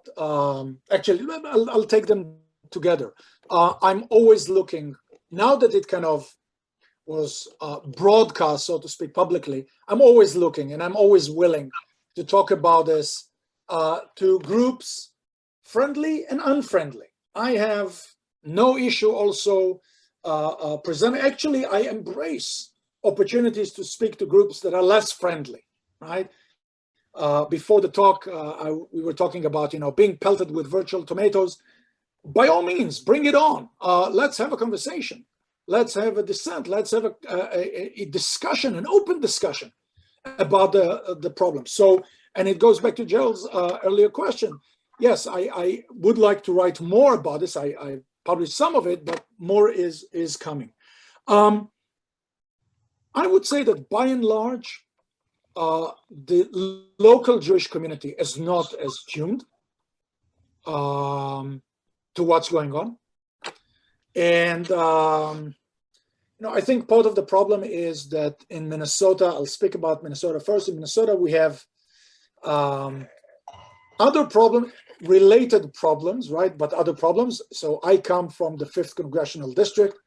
Actually, I'll take them together. I'm always looking, now that it kind of was broadcast, so to speak, publicly, I'm always looking and I'm always willing to talk about this to groups, friendly and unfriendly. I have no issue also presenting. Actually, I embrace opportunities to speak to groups that are less friendly, right? Before the talk, we were talking about, being pelted with virtual tomatoes. By all means, bring it on. Let's have a conversation. Let's have a dissent. Let's have a discussion, an open discussion about the problem. So, and it goes back to Gerald's earlier question. Yes, I would like to write more about this. I published some of it, but more is coming. I would say that by and large, the local Jewish community is not as tuned to what's going on. And, I think part of the problem is that in Minnesota, I'll speak about Minnesota first. In Minnesota, we have other related problems, right? But other problems. So I come from the 5th Congressional District.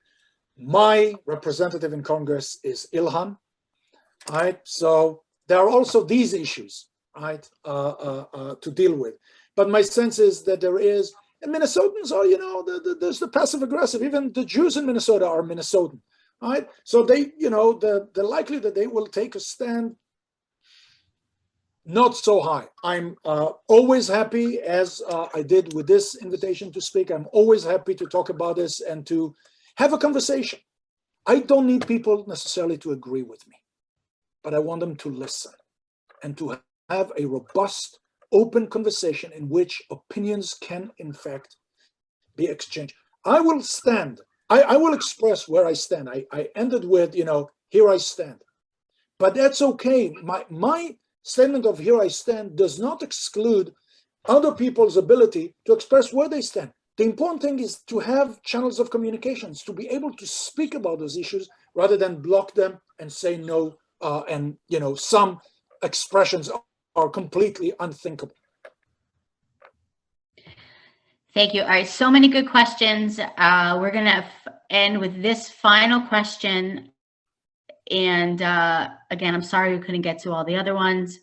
My representative in Congress is Ilhan, right? So there are also these issues, right, to deal with. But my sense is that there is, and Minnesotans are, there's the passive aggressive. Even the Jews in Minnesota are Minnesotan, right? So they, the likelihood that they will take a stand, not so high. I'm always happy, as I did with this invitation to speak, I'm always happy to talk about this and to have a conversation. I don't need people necessarily to agree with me, but I want them to listen and to have a robust, open conversation in which opinions can, in fact, be exchanged. I will stand. I will express where I stand. I ended with, here I stand. But that's okay. My statement of here I stand does not exclude other people's ability to express where they stand. The important thing is to have channels of communications, to be able to speak about those issues rather than block them and say no. And some expressions are completely unthinkable. Thank you. All right, so many good questions. We're going to end with this final question. And again, I'm sorry we couldn't get to all the other ones,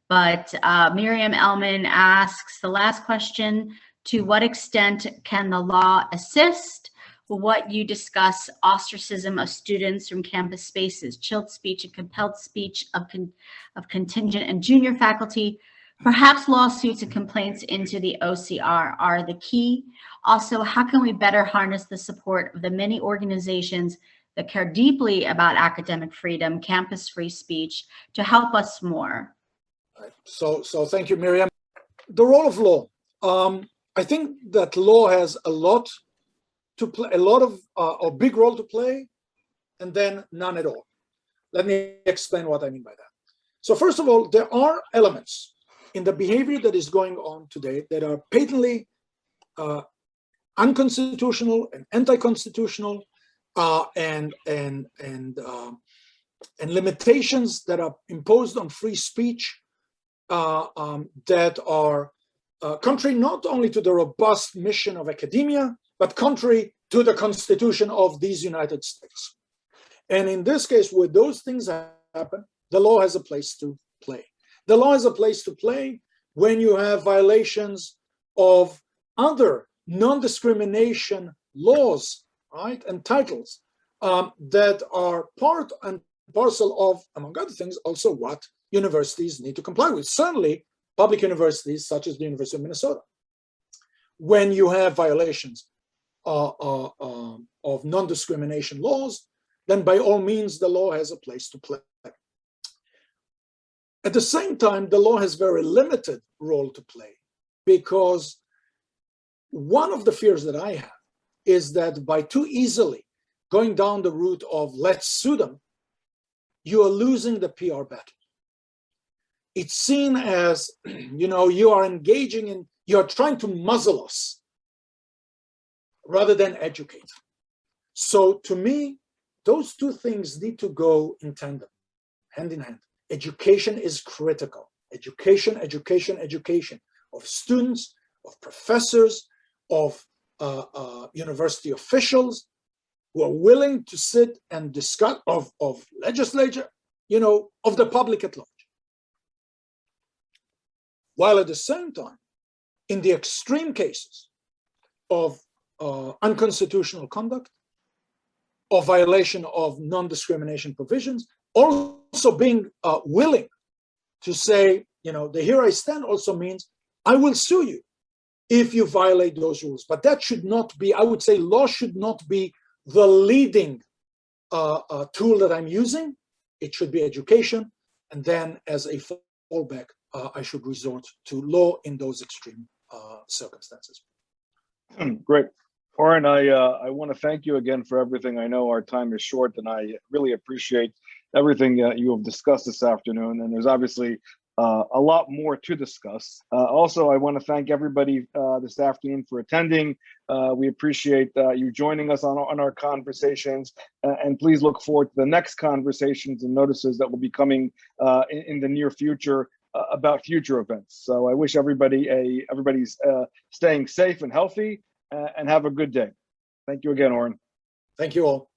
but Miriam Elman asks the last question: to what extent can the law assist what you discuss ostracism of students from campus spaces, chilled speech and compelled speech of contingent and junior faculty? Perhaps lawsuits and complaints into the OCR are the key. Also, how can we better harness the support of the many organizations that care deeply about academic freedom, campus free speech, to help us more? So thank you, Miriam. The role of law. I think that law has a lot to play, a big role to play, and then none at all. Let me explain what I mean by that. So first of all, there are elements in the behavior that is going on today that are patently unconstitutional and anti-constitutional, and limitations that are imposed on free speech that are contrary not only to the robust mission of academia, but contrary to the Constitution of these United States. And in this case, where those things happen, the law has a place to play. The law has a place to play when you have violations of other non-discrimination laws, right, and titles that are part and parcel of, among other things, also what universities need to comply with. Certainly, public universities such as the University of Minnesota. When you have violations of non-discrimination laws, then by all means, the law has a place to play. At the same time, the law has very limited role to play, because one of the fears that I have is that by too easily going down the route of let's sue them, you are losing the PR battle. It's seen as, you are engaging in, you're trying to muzzle us rather than educate. So to me, those two things need to go in tandem, hand in hand. Education is critical. Education of students, of professors, of university officials who are willing to sit and discuss, of legislature, of the public at large. While at the same time, in the extreme cases of unconstitutional conduct, of violation of non-discrimination provisions, also being willing to say, the here I stand also means I will sue you if you violate those rules. But that should not be, I would say law should not be the leading tool that I'm using. It should be education. And then as a fallback, I should resort to law in those extreme circumstances. Great. Oren, I want to thank you again for everything. I know our time is short, and I really appreciate everything that you have discussed this afternoon. And there's obviously a lot more to discuss. Also, I want to thank everybody this afternoon for attending. We appreciate you joining us on our conversations, and please look forward to the next conversations and notices that will be coming in the near future about future events. So I wish everybody's staying safe and healthy, and have a good day. Thank you again, Oren. Thank you all.